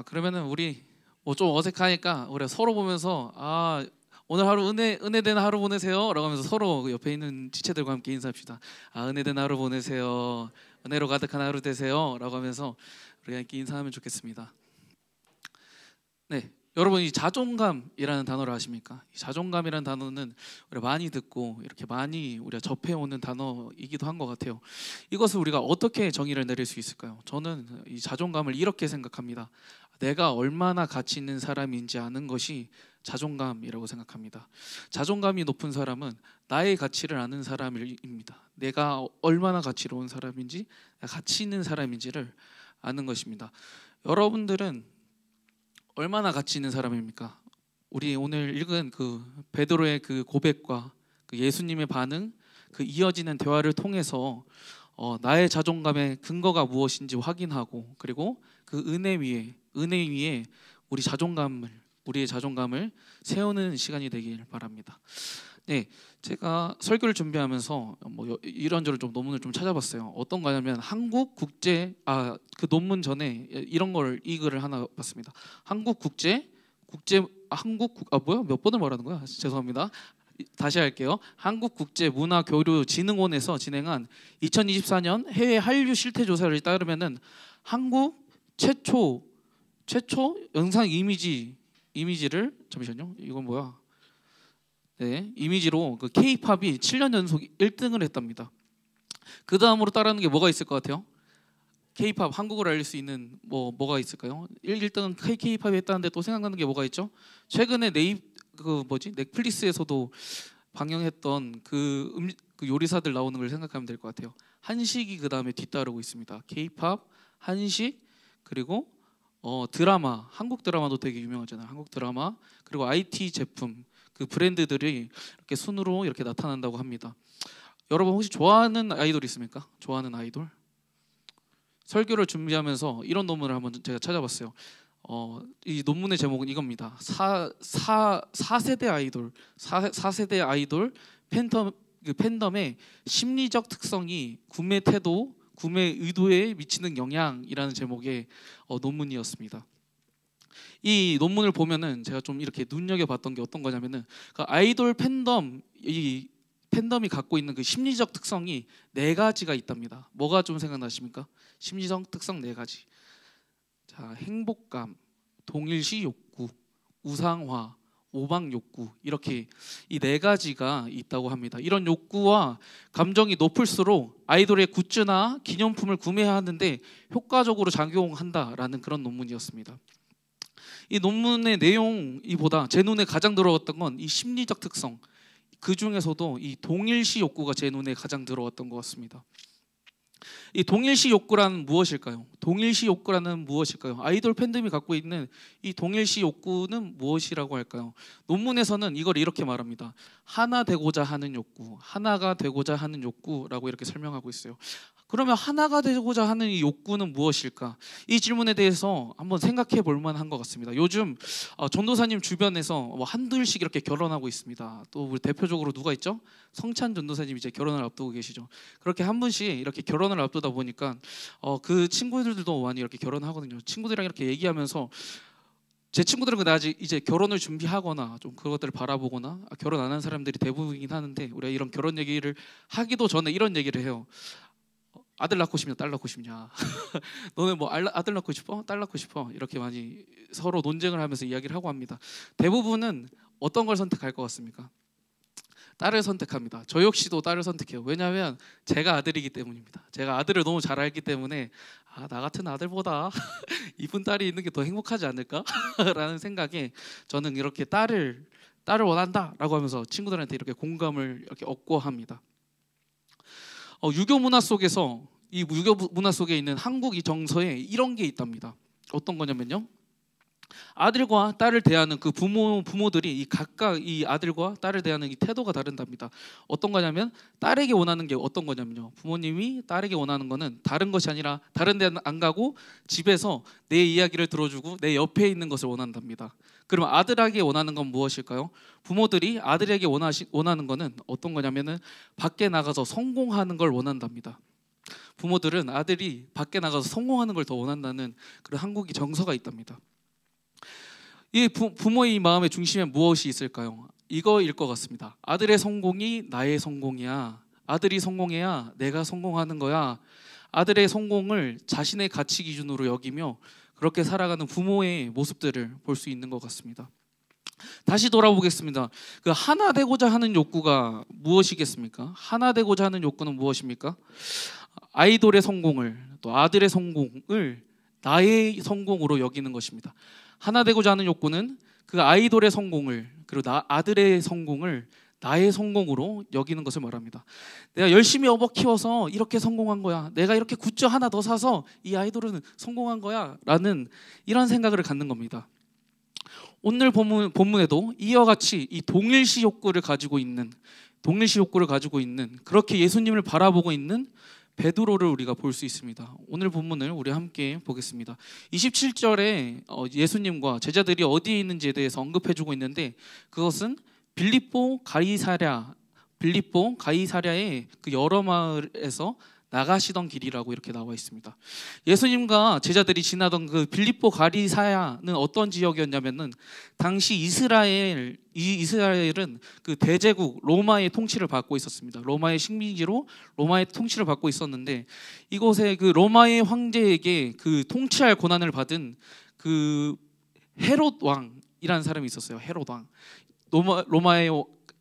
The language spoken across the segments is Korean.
그러면은 우리 좀 어색하니까 우리 서로 보면서 오늘 하루 은혜된 하루 보내세요라고 하면서 서로 그 옆에 있는 지체들과 함께 인사합시다. 은혜된 하루 보내세요. 은혜로 가득한 하루 되세요라고 하면서 우리가 함께 인사하면 좋겠습니다. 네, 여러분 이 자존감이라는 단어를 아십니까? 이 자존감이라는 단어는 우리가 많이 듣고 이렇게 많이 우리가 접해오는 단어이기도 한 것 같아요. 이것을 우리가 어떻게 정의를 내릴 수 있을까요? 저는 이 자존감을 이렇게 생각합니다. 내가 얼마나 가치 있는 사람인지 아는 것이 자존감이라고 생각합니다. 자존감이 높은 사람은 나의 가치를 아는 사람입니다. 내가 얼마나 가치로운 사람인지, 가치 있는 사람인지를 아는 것입니다. 여러분들은 얼마나 가치 있는 사람입니까? 우리 오늘 읽은 그 베드로의 그 고백과 그 예수님의 반응, 그 이어지는 대화를 통해서 나의 자존감의 근거가 무엇인지 확인하고, 그리고 그 은혜 위에 우리의 자존감을 세우는 시간이 되길 바랍니다. 네, 제가 설교를 준비하면서 이런저런 좀 논문을 좀 찾아봤어요. 어떤 거냐면 한국 국제 그 논문 전에 이 글을 하나 봤습니다. 몇 번을 말하는 거야? 죄송합니다. 다시 할게요. 한국국제문화교류진흥원에서 진행한 2024년 해외 한류 실태 조사를 따르면은 한국 최초 영상 이미지를 잠시만요. 이건 뭐야? 네, 이미지로 그 K-팝이 7년 연속 1등을 했답니다. 그 다음으로 따르는 게 뭐가 있을 것 같아요? K-팝 한국을 알릴 수 있는 뭐가 있을까요? 1등은 K-팝이 했다는데 또 생각나는 게 뭐가 있죠? 최근에 넷플릭스에서도 방영했던 그 요리사들 나오는 걸 생각하면 될 것 같아요. 한식이 그 다음에 뒤따르고 있습니다. K-팝, 한식, 그리고 드라마, 한국 드라마도 되게 유명하잖아요. 한국 드라마, 그리고 IT 제품, 그 브랜드들이 이렇게 순으로 이렇게 나타난다고 합니다. 여러분 혹시 좋아하는 아이돌 있습니까? 좋아하는 아이돌? 설교를 준비하면서 이런 논문을 한번 제가 찾아봤어요. 이 논문의 제목은 이겁니다. 4세대 아이돌 팬덤의 심리적 특성이 구매 태도, 구매 의도에 미치는 영향이라는 제목의 논문이었습니다. 이 논문을 보면은 제가 좀 이렇게 눈여겨봤던 게 어떤 거냐면은 그 아이돌 팬덤이 갖고 있는 그 심리적 특성이 4가지가 있답니다. 뭐가 좀 생각나십니까? 심리적 특성 4가지. 자, 행복감, 동일시 욕구, 우상화, 오방 욕구, 이렇게 이 4가지가 있다고 합니다. 이런 욕구와 감정이 높을수록 아이돌의 굿즈나 기념품을 구매하는데 효과적으로 작용한다라는 그런 논문이었습니다. 이 논문의 내용이보다 제 눈에 가장 들어왔던 건 이 심리적 특성, 그 중에서도 이 동일시 욕구가 제 눈에 가장 들어왔던 것 같습니다. 이 동일시 욕구란 무엇일까요? 아이돌 팬덤이 갖고 있는 이 동일시 욕구는 무엇이라고 할까요? 논문에서는 이걸 이렇게 말합니다. 하나가 되고자 하는 욕구라고 이렇게 설명하고 있어요. 그러면 하나가 되고자 하는 이 욕구는 무엇일까? 이 질문에 대해서 한번 생각해 볼 만한 것 같습니다. 요즘 전도사님 주변에서 한둘씩 이렇게 결혼하고 있습니다. 또 우리 대표적으로 누가 있죠? 성찬 전도사님 이제 결혼을 앞두고 계시죠. 그렇게 한 분씩 이렇게 결혼을 앞두다 보니까 그 친구들도 많이 이렇게 결혼하거든요. 친구들이랑 이렇게 얘기하면서 제 친구들은 아직 이제 결혼을 준비하거나 좀 그것들을 바라보거나 결혼 안 한 사람들이 대부분이긴 하는데, 우리가 이런 결혼 얘기를 하기도 전에 이런 얘기를 해요. 아들 낳고 싶냐, 딸 낳고 싶냐? 너는 아들 낳고 싶어? 딸 낳고 싶어? 이렇게 많이 서로 논쟁을 하면서 이야기를 하고 합니다. 대부분은 어떤 걸 선택할 것 같습니까? 딸을 선택합니다. 저 역시도 딸을 선택해요. 왜냐하면 제가 아들이기 때문입니다. 제가 아들을 너무 잘 알기 때문에 나 같은 아들보다 이쁜 딸이 있는 게 더 행복하지 않을까? 라는 생각에 저는 이렇게 딸을 원한다라고 하면서 친구들한테 이렇게 공감을 이렇게 얻고 합니다. 유교 문화 속에 있는 한국 이 정서에 이런 게 있답니다. 어떤 거냐면요, 아들과 딸을 대하는 그 부모들이 각각 이 아들과 딸을 대하는 이 태도가 다른답니다. 어떤 거냐면 딸에게 원하는 게 어떤 거냐면요, 부모님이 딸에게 원하는 거는 다른 것이 아니라 다른 데는 안 가고 집에서 내 이야기를 들어주고 내 옆에 있는 것을 원한답니다. 그러면 아들에게 원하는 건 무엇일까요? 부모들이 아들에게 원하는 거는 어떤 거냐면은 밖에 나가서 성공하는 걸 원한답니다. 부모들은 아들이 밖에 나가서 성공하는 걸 더 원한다는 그런 한국의 정서가 있답니다. 이 부모의 마음의 중심에 무엇이 있을까요? 이거일 것 같습니다. 아들의 성공이 나의 성공이야. 아들이 성공해야 내가 성공하는 거야. 아들의 성공을 자신의 가치 기준으로 여기며 그렇게 살아가는 부모의 모습들을 볼 수 있는 것 같습니다. 다시 돌아보겠습니다. 그 하나 되고자 하는 욕구가 무엇이겠습니까? 하나 되고자 하는 욕구는 무엇입니까? 아이돌의 성공을, 또 아들의 성공을 나의 성공으로 여기는 것입니다. 하나 되고자 하는 욕구는 그 아이돌의 성공을, 그리고 아들의 성공을 나의 성공으로 여기는 것을 말합니다. 내가 열심히 업어 키워서 이렇게 성공한 거야. 내가 이렇게 굿즈 하나 더 사서 이 아이돌은 성공한 거야. 라는 이런 생각을 갖는 겁니다. 오늘 본문에도 이와 같이 이 동일시 욕구를 가지고 있는 그렇게 예수님을 바라보고 있는 베드로를 우리가 볼 수 있습니다. 오늘 본문을 우리 함께 보겠습니다. 27절에 예수님과 제자들이 어디에 있는지에 대해서 언급해주고 있는데, 그것은 빌립보 가이사랴의 그 여러 마을에서 나가시던 길이라고 이렇게 나와 있습니다. 예수님과 제자들이 지나던 그 빌립보 가이사랴는 어떤 지역이었냐면은, 당시 이스라엘은 그 대제국 로마의 통치를 받고 있었습니다. 로마의 식민지로 로마의 통치를 받고 있었는데, 이곳에 그 로마의 황제에게 그 통치할 권한을 받은 그 헤롯 왕이라는 사람이 있었어요. 헤롯 왕. 로마의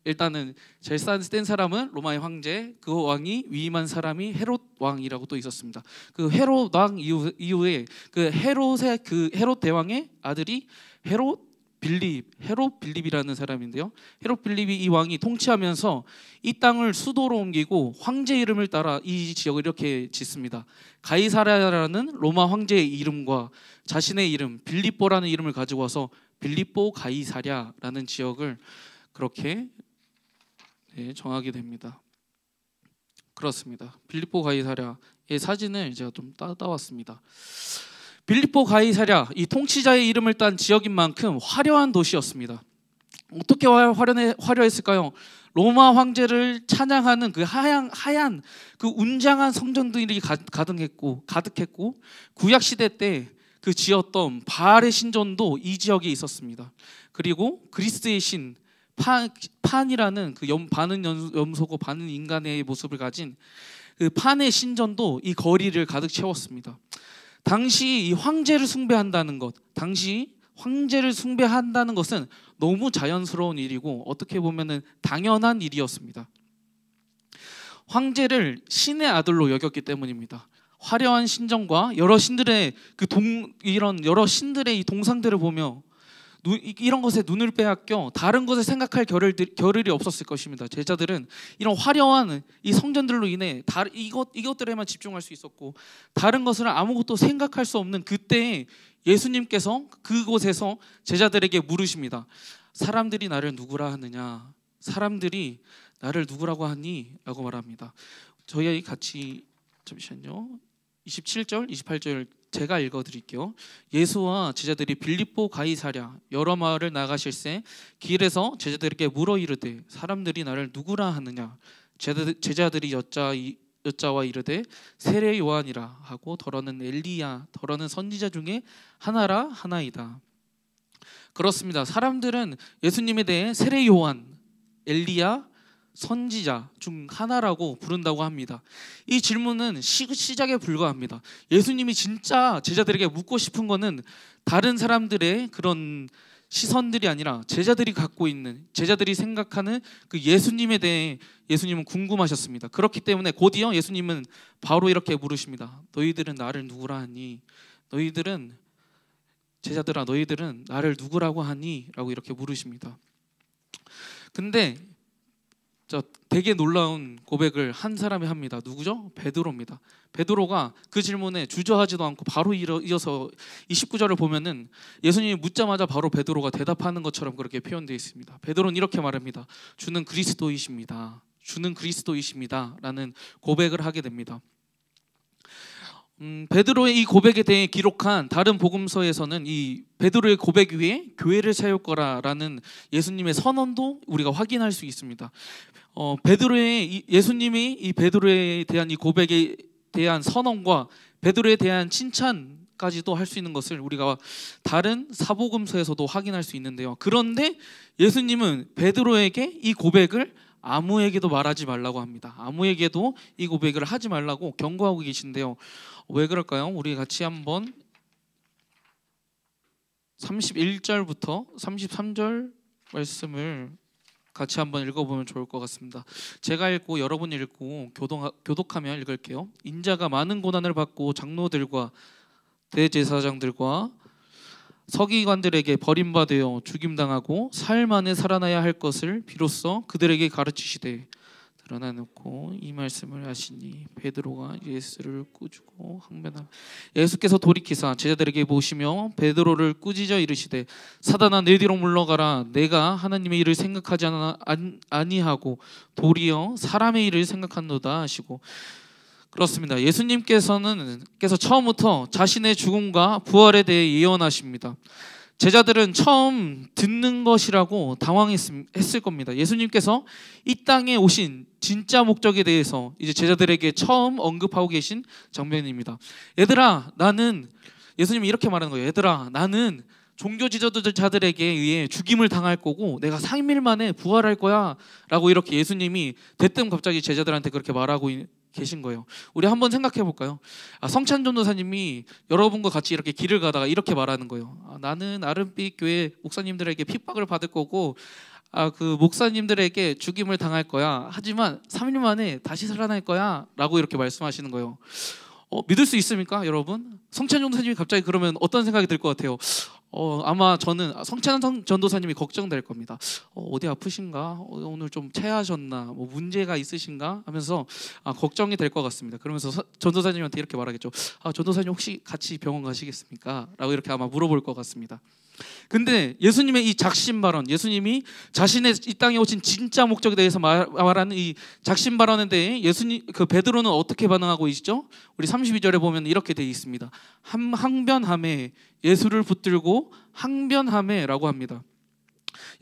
일단은 제일 센 사람은 로마의 황제, 그 왕이 위임한 사람이 헤롯 왕이라고 또 있었습니다. 그 헤롯 왕 이후에 그 헤롯 대왕의 아들이 헤롯 빌립이라는 사람인데요. 헤롯 빌립이 이 왕이 통치하면서 이 땅을 수도로 옮기고 황제 이름을 따라 이 지역을 이렇게 짓습니다. 가이사랴라는 로마 황제의 이름과 자신의 이름 빌립보라는 이름을 가지고 와서 빌립보 가이사랴라는 지역을 그렇게 정하게 됩니다. 그렇습니다. 빌립보 가이사랴의 사진을 제가 좀 따왔습니다. 빌립보 가이사랴, 이 통치자의 이름을 딴 지역인 만큼 화려한 도시였습니다. 어떻게 화려했을까요? 로마 황제를 찬양하는 그 하얀 그 웅장한 성전들이 가득했고 구약 시대 때 그 지었던 바알의 신전도 이 지역에 있었습니다. 그리고 그리스의 신 판이라는 그 반은 염소고 반은 인간의 모습을 가진 그 판의 신전도 이 거리를 가득 채웠습니다. 당시 이 황제를 숭배한다는 것은 너무 자연스러운 일이고 어떻게 보면은 당연한 일이었습니다. 황제를 신의 아들로 여겼기 때문입니다. 화려한 신전과 여러 신들의 여러 신들의 이 동상들을 보며 이런 것에 눈을 빼앗겨 다른 것을 생각할 겨를이 없었을 것입니다. 제자들은 이런 화려한 이 성전들로 인해 이것들에만 집중할 수 있었고, 다른 것을 아무것도 생각할 수 없는 그때에 예수님께서 그곳에서 제자들에게 물으십니다. 사람들이 나를 누구라 하느냐? 사람들이 나를 누구라고 하니? 라고 말합니다. 저희 같이 잠시만요. 27절, 28절 제가 읽어드릴게요. 예수와 제자들이 빌립보 가이사랴 여러 마을을 나가실새 길에서 제자들에게 물어 이르되 사람들이 나를 누구라 하느냐? 제자들이 여자와 이르되 세례 요한이라 하고 더러는 엘리야 더러는 선지자 중에 하나라 하나이다. 그렇습니다. 사람들은 예수님에 대해 세례 요한, 엘리야, 선지자 중 하나라고 부른다고 합니다. 이 질문은 시작에 불과합니다. 예수님이 진짜 제자들에게 묻고 싶은 거는 다른 사람들의 그런 시선들이 아니라 제자들이 생각하는 그 예수님에 대해 예수님은 궁금하셨습니다. 그렇기 때문에 곧이어 예수님은 바로 이렇게 물으십니다. 너희들은 나를 누구라 하니? 제자들아 너희들은 나를 누구라고 하니? 라고 이렇게 물으십니다. 근데 되게 놀라운 고백을 한 사람이 합니다. 누구죠? 베드로입니다. 베드로가 그 질문에 주저하지도 않고 바로 이어서 29절을 보면은 예수님이 묻자마자 바로 베드로가 대답하는 것처럼 그렇게 표현되어 있습니다. 베드로는 이렇게 말합니다. 주는 그리스도이십니다. 라는 고백을 하게 됩니다. 베드로의 이 고백에 대해 기록한 다른 복음서에서는 이 베드로의 고백 위에 교회를 세울 거라라는 예수님의 선언도 우리가 확인할 수 있습니다. 예수님이 이 베드로에 대한 이 고백에 대한 선언과 베드로에 대한 칭찬까지도 할 수 있는 것을 우리가 다른 사복음서에서도 확인할 수 있는데요. 그런데 예수님은 베드로에게 이 고백을 아무에게도 말하지 말라고 합니다. 아무에게도 이 고백을 하지 말라고 경고하고 계신데요. 왜 그럴까요? 우리 같이 한번 31절부터 33절 말씀을 같이 한번 읽어보면 좋을 것 같습니다. 제가 읽고 여러분이 읽고 교독하며 읽을게요. 인자가 많은 고난을 받고 장로들과 대제사장들과 서기관들에게 버림받아 죽임당하고 사흘 만에 살아나야 할 것을 비로소 그들에게 가르치시되 드러나놓고 이 말씀을 하시니 베드로가 예수를 꾸짖고 항변하며 예수께서 돌이키사 제자들에게 보시며 베드로를 꾸짖어 이르시되 사단아 내 뒤로 물러가라 내가 하나님의 일을 생각하지 아니하고 도리어 사람의 일을 생각한도다 하시고 그렇습니다. 예수님께서 처음부터 자신의 죽음과 부활에 대해 예언하십니다. 제자들은 처음 듣는 것이라고 당황했을 겁니다. 예수님께서 이 땅에 오신 진짜 목적에 대해서 이제 제자들에게 처음 언급하고 계신 장면입니다. 예수님이 이렇게 말하는 거예요. 얘들아, 나는 종교 지도자들에게 의해 죽임을 당할 거고 내가 3일 만에 부활할 거야 라고 이렇게 예수님이 대뜸 갑자기 제자들한테 그렇게 말하고 계신 거예요. 우리 한번 생각해 볼까요? 성찬 전도사님이 여러분과 같이 이렇게 길을 가다가 이렇게 말하는 거예요. 나는 아름빛 교회 목사님들에게 핍박을 받을 거고 그 목사님들에게 죽임을 당할 거야. 하지만 3일 만에 다시 살아날 거야 라고 이렇게 말씀하시는 거예요. 믿을 수 있습니까 여러분? 성찬 전도사님이 갑자기 그러면 어떤 생각이 들 것 같아요? 아마 저는 성찬 전도사님이 걱정될 겁니다. 어디 아프신가? 오늘 좀 체하셨나? 뭐 문제가 있으신가? 하면서 걱정이 될 것 같습니다. 그러면서 전도사님한테 이렇게 말하겠죠. 전도사님 혹시 같이 병원 가시겠습니까? 라고 이렇게 아마 물어볼 것 같습니다. 근데 예수님의 이 작심 발언, 예수님이 자신의 이 땅에 오신 진짜 목적에 대해서 말하는 이 작심 발언에 대해 베드로는 어떻게 반응하고 있죠? 우리 32절에 보면 이렇게 되어 있습니다. 항변하매 예수를 붙들고 항변하매라고 합니다.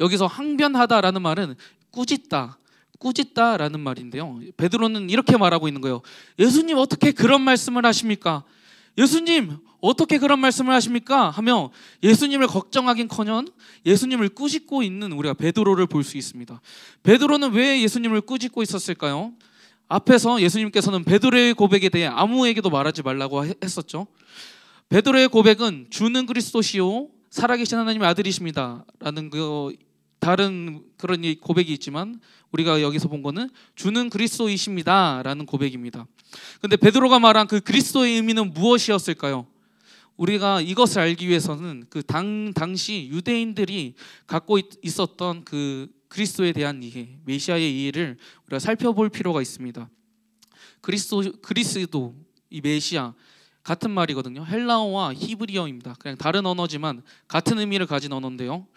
여기서 항변하다라는 말은 꾸짖다라는 말인데요. 베드로는 이렇게 말하고 있는 거예요. 예수님 어떻게 그런 말씀을 하십니까? 예수님 어떻게 그런 말씀을 하십니까? 하며 예수님을 걱정하긴커녕 예수님을 꾸짖고 있는 우리가 베드로를 볼 수 있습니다. 베드로는 왜 예수님을 꾸짖고 있었을까요? 앞에서 예수님께서는 베드로의 고백에 대해 아무에게도 말하지 말라고 했었죠. 베드로의 고백은 주는 그리스도시요 살아계신 하나님의 아들이십니다 라는 다른 그런 고백이 있지만 우리가 여기서 본 거는 주는 그리스도이십니다 라는 고백입니다. 근데 베드로가 말한 그 그리스도의 의미는 무엇이었을까요? 우리가 이것을 알기 위해서는 그 당시 유대인들이 갖고 있었던 그 그리스도에 대한 이해, 메시아의 이해를 우리가 살펴볼 필요가 있습니다. 그리스도, 이 메시아 같은 말이거든요. 헬라어와 히브리어입니다. 그냥 다른 언어지만 같은 의미를 가진 언어인데요.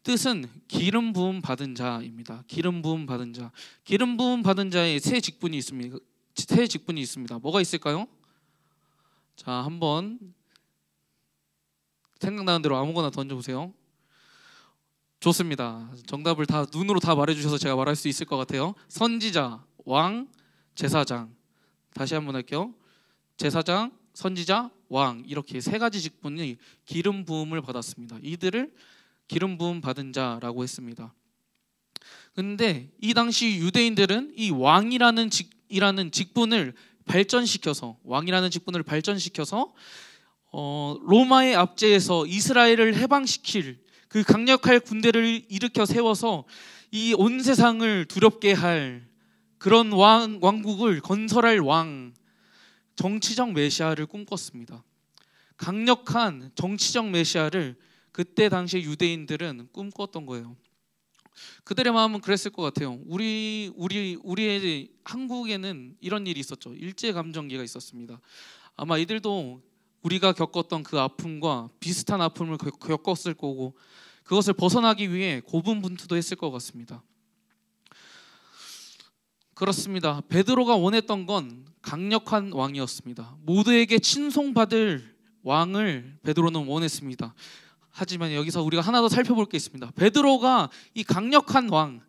뜻은 기름 부음 받은 자입니다. 기름 부음 받은 자. 기름 부음 받은 자의 세 직분이 있습니다. 뭐가 있을까요? 자, 한번 생각나는 대로 아무거나 던져보세요. 좋습니다. 정답을 다 눈으로 다 말해주셔서 제가 말할 수 있을 것 같아요. 선지자, 왕, 제사장. 다시 한번 할게요. 제사장, 선지자, 왕 이렇게 세 가지 직분이 기름 부음을 받았습니다. 이들을 기름 부음 받은 자라고 했습니다. 근데 이 당시 유대인들은 이 왕이라는 직분을 발전시켜서 로마의 압제에서 이스라엘을 해방시킬 그 강력할 군대를 일으켜 세워서 이 온 세상을 두렵게 할 그런 왕국을 건설할 정치적 메시아를 꿈꿨습니다. 강력한 정치적 메시아를 그때 당시 유대인들은 꿈꿨던 거예요. 그들의 마음은 그랬을 것 같아요. 우리의 한국에는 이런 일이 있었죠. 일제감정기가 있었습니다. 아마 이들도 우리가 겪었던 그 아픔과 비슷한 아픔을 겪었을 거고 그것을 벗어나기 위해 고군분투도 했을 것 같습니다. 그렇습니다. 베드로가 원했던 건 강력한 왕이었습니다. 모두에게 친송받을 왕을 베드로는 원했습니다. 하지만 여기서 우리가 하나 더 살펴볼 게 있습니다. 베드로가 이 강력한 왕,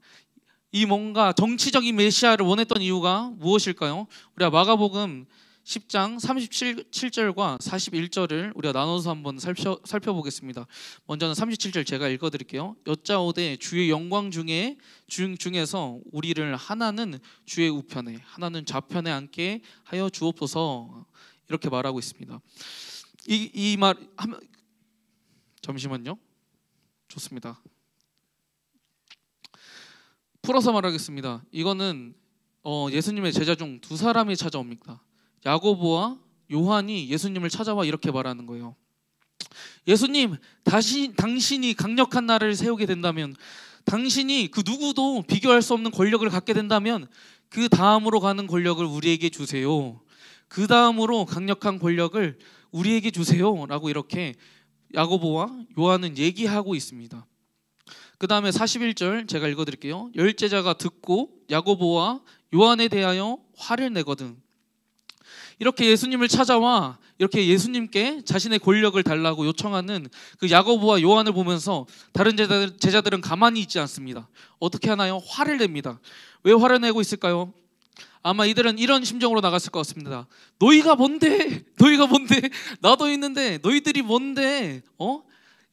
이 뭔가 정치적인 메시아를 원했던 이유가 무엇일까요? 우리가 마가복음 10장 37절과 41절을 우리가 나눠서 한번 살펴보겠습니다. 먼저는 37절 제가 읽어드릴게요. 여짜오되 주의 영광 중에서 우리를 하나는 주의 우편에 하나는 좌편에 앉게 하여 주옵소서, 이렇게 말하고 있습니다. 이 말 잠시만요. 좋습니다. 풀어서 말하겠습니다. 이거는 예수님의 제자 중 두 사람이 찾아옵니다. 야고보와 요한이 예수님을 찾아와 이렇게 말하는 거예요. 예수님, 당신이 강력한 나라를 세우게 된다면, 당신이 그 누구도 비교할 수 없는 권력을 갖게 된다면 그 다음으로 가는 권력을 우리에게 주세요. 그 다음으로 강력한 권력을 우리에게 주세요 라고 이렇게 야고보와 요한은 얘기하고 있습니다. 그 다음에 41절 제가 읽어드릴게요. 열제자가 듣고 야고보와 요한에 대하여 화를 내거든. 이렇게 예수님을 찾아와 이렇게 예수님께 자신의 권력을 달라고 요청하는 그 야고보와 요한을 보면서 다른 제자들은 가만히 있지 않습니다. 어떻게 하나요? 화를 냅니다. 왜 화를 내고 있을까요? 아마 이들은 이런 심정으로 나갔을 것 같습니다. 너희가 뭔데? 나도 있는데 너희들이 뭔데?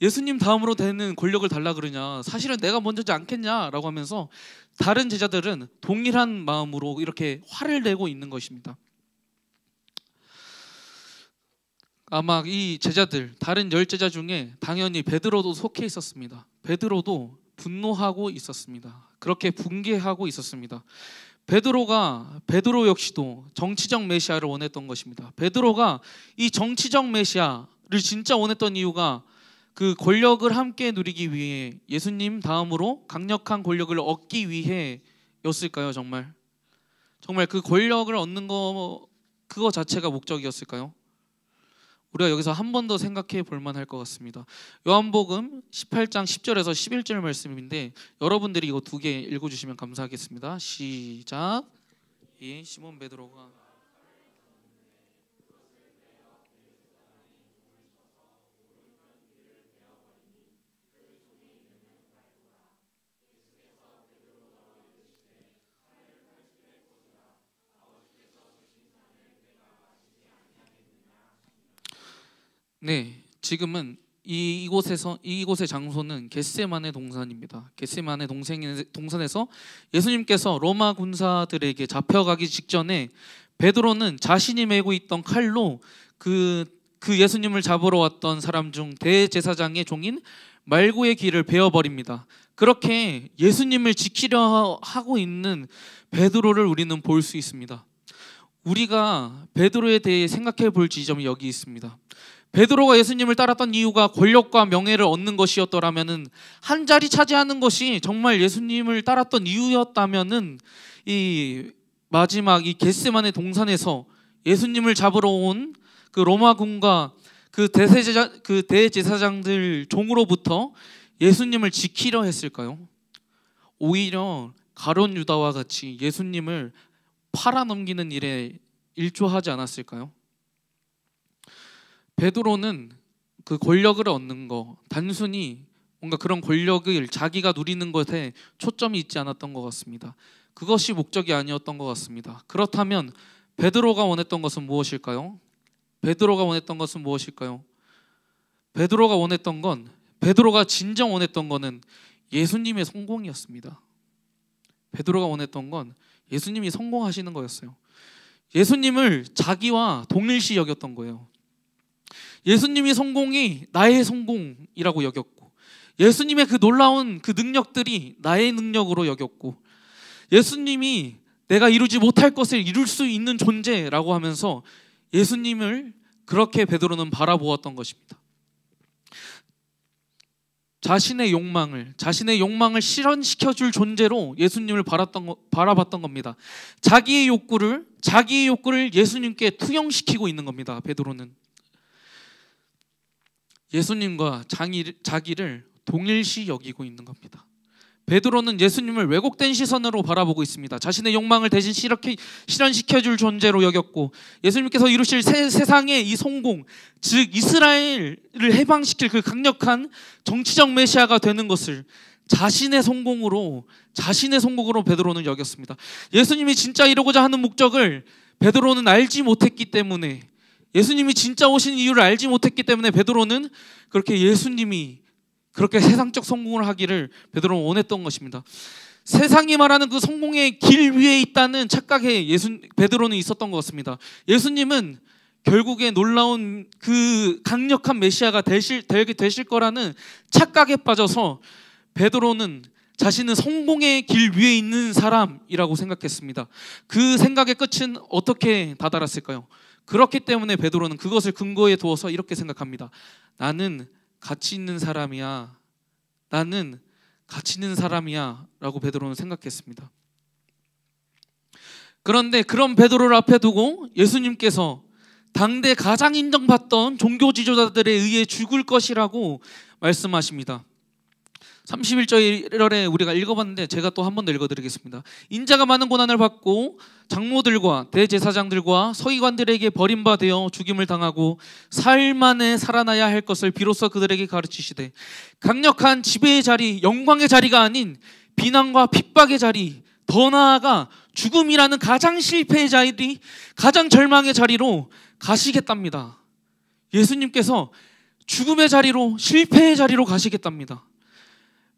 예수님 다음으로 되는 권력을 달라 그러냐? 사실은 내가 먼저지 않겠냐? 라고 하면서 다른 제자들은 동일한 마음으로 이렇게 화를 내고 있는 것입니다. 아마 이 제자들, 다른 10제자 중에 당연히 베드로도 속해 있었습니다. 베드로도 분노하고 있었습니다. 그렇게 분개하고 있었습니다. 베드로 역시도 정치적 메시아를 원했던 것입니다. 베드로가 이 정치적 메시아를 진짜 원했던 이유가 그 권력을 함께 누리기 위해, 예수님 다음으로 강력한 권력을 얻기 위해였을까요? 정말 그 권력을 얻는 그거 자체가 목적이었을까요? 우리가 여기서 한 번 더 생각해 볼 만할 것 같습니다. 요한복음 18장 10절에서 11절 말씀인데 여러분들이 이거 두 개 읽어주시면 감사하겠습니다. 시작. 시몬 베드로가 네, 지금은 이곳의 장소는 겟세마네 동산입니다. 겟세마네 동산에서 예수님께서 로마 군사들에게 잡혀가기 직전에 베드로는 자신이 메고 있던 칼로 그 예수님을 잡으러 왔던 사람 중 대제사장의 종인 말고의 길을 베어버립니다. 그렇게 예수님을 지키려 하고 있는 베드로를 우리는 볼 수 있습니다. 우리가 베드로에 대해 생각해 볼 지점이 여기 있습니다. 베드로가 예수님을 따랐던 이유가 권력과 명예를 얻는 것이었더라면은, 한 자리 차지하는 것이 정말 예수님을 따랐던 이유였다면은, 이 마지막 이 겟세마네 동산에서 예수님을 잡으러 온 그 로마군과 그 대제사장들 종으로부터 예수님을 지키려 했을까요? 오히려 가룟 유다와 같이 예수님을 팔아넘기는 일에 일조하지 않았을까요? 베드로는 그 권력을 얻는 거, 단순히 뭔가 그런 권력을 자기가 누리는 것에 초점이 있지 않았던 것 같습니다. 그것이 목적이 아니었던 것 같습니다. 그렇다면 베드로가 원했던 것은 무엇일까요? 베드로가 진정 원했던 거는 예수님의 성공이었습니다. 베드로가 원했던 건 예수님이 성공하시는 거였어요. 예수님을 자기와 동일시 여겼던 거예요. 예수님의 성공이 나의 성공이라고 여겼고, 예수님의 그 놀라운 그 능력들이 나의 능력으로 여겼고, 예수님이 내가 이루지 못할 것을 이룰 수 있는 존재라고 하면서 예수님을 그렇게 베드로는 바라보았던 것입니다. 자신의 욕망을 실현시켜줄 존재로 예수님을 바라봤던 겁니다. 자기의 욕구를 예수님께 투영시키고 있는 겁니다. 베드로는 예수님과 자기를 동일시 여기고 있는 겁니다. 베드로는 예수님을 왜곡된 시선으로 바라보고 있습니다. 자신의 욕망을 대신 실현시켜줄 존재로 여겼고, 예수님께서 이루실 세상의 이 성공, 즉 이스라엘을 해방시킬 그 강력한 정치적 메시아가 되는 것을 자신의 성공으로 베드로는 여겼습니다. 예수님이 진짜 이루고자 하는 목적을 베드로는 알지 못했기 때문에, 예수님이 진짜 오신 이유를 알지 못했기 때문에 베드로는 그렇게 예수님이 그렇게 세상적 성공을 하기를 베드로는 원했던 것입니다. 세상이 말하는 그 성공의 길 위에 있다는 착각에 베드로는 있었던 것 같습니다. 예수님은 결국에 놀라운 그 강력한 메시아가 되실 거라는 착각에 빠져서 베드로는 자신은 성공의 길 위에 있는 사람이라고 생각했습니다. 그 생각의 끝은 어떻게 다다랐을까요? 그렇기 때문에 베드로는 그것을 근거에 두어서 이렇게 생각합니다. 나는 가치 있는 사람이야. 나는 가치 있는 사람이야 라고 베드로는 생각했습니다. 그런데 그런 베드로를 앞에 두고 예수님께서 당대 가장 인정받던 종교 지도자들에 의해 죽을 것이라고 말씀하십니다. 31절에 우리가 읽어봤는데 제가 또 한 번 더 읽어드리겠습니다. 인자가 많은 고난을 받고 장로들과 대제사장들과 서기관들에게 버림받아 죽임을 당하고 사흘 만에 살아나야 할 것을 비로소 그들에게 가르치시되 강력한 지배의 자리, 영광의 자리가 아닌 비난과 핍박의 자리, 더 나아가 죽음이라는 가장 실패의 자리, 가장 절망의 자리로 가시겠답니다. 예수님께서 죽음의 자리로, 실패의 자리로 가시겠답니다.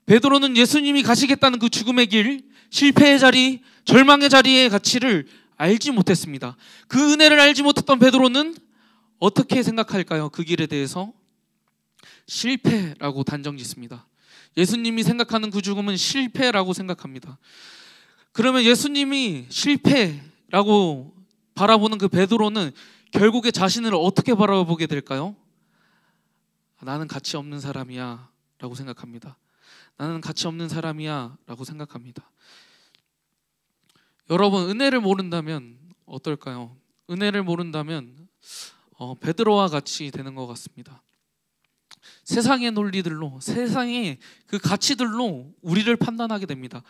베드로는 예수님이 가시겠다는 그 죽음의 길, 실패의 자리, 절망의 자리의 가치를 알지 못했습니다. 그 은혜를 알지 못했던 베드로는 어떻게 생각할까요? 그 길에 대해서 실패라고 단정짓습니다. 예수님이 생각하는 그 죽음은 실패라고 생각합니다. 그러면 예수님이 실패라고 바라보는 그 베드로는 결국에 자신을 어떻게 바라보게 될까요? 나는 가치 없는 사람이야 라고 생각합니다. 나는 가치 없는 사람이야 라고 생각합니다. 여러분, 은혜를 모른다면 어떨까요? 은혜를 모른다면 베드로와 같이 되는 것 같습니다. 세상의 논리들로, 세상의 그 가치들로 우리를 판단하게 됩니다.